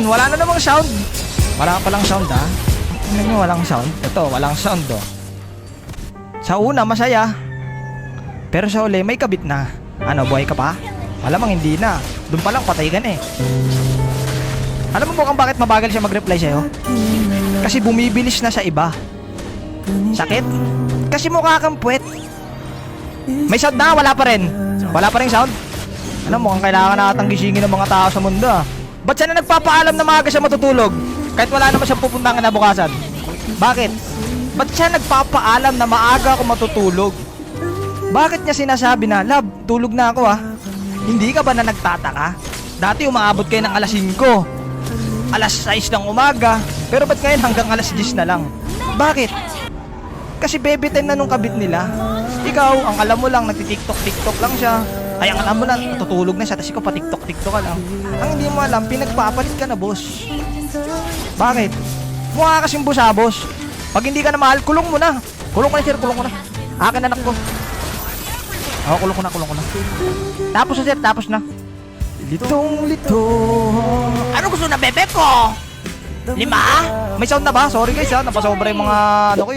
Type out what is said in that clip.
Wala na namang sound. Wala palang sound ha. Tingnan nyo, walang sound. Ito, walang sound oh. Sa una, masaya. Pero sa uli, may kabit na. Ano, buhay ka pa? Malamang hindi na. Doon pa lang, patay ka na eh. Alam mo kung bakit mabagal siya mag-reply sa'yo? Kasi bumibilis na sa iba. Sakit? Kasi mukha kang puwet. May sound na, wala pa rin. Wala pa rin sound. Alam mo, mukhang kailangan natang gisingin ng mga tao sa mundo ah. Ba't siya na nagpapaalam na maaga siya matutulog? Kahit wala naman siyang pupuntahan na bukasan. Bakit? Ba't siya nagpapaalam na maaga ako matutulog? Bakit niya sinasabi na, love, tulog na ako ah? Hindi ka ba na nagtataka? Dati umaabot kayo ng alas 5, alas 6 ng umaga, pero ba't ngayon hanggang alas 10 na lang? Bakit? Kasi baby time na nung kabit nila. Ikaw, ang alam mo lang, nagtitiktok-tiktok lang siya. Ay, ang alam mo lang, natutulog na siya, tapos ikaw patiktok-tiktok ka lang. Ang hindi mo alam, pinagpapalit ka na, boss. Bakit? Mukha kasing busabos. Pag hindi ka na mahal, kulong mo na. Kulong ko na, sir, kulong ko na. Akin anak ko. Oo, kulong ko na. Tapos na, sir, tapos na. Litong-lito. Ano gusto na bebe ko? 5? May sound na ba? Sorry guys ha, napasobra yung mga ano ko.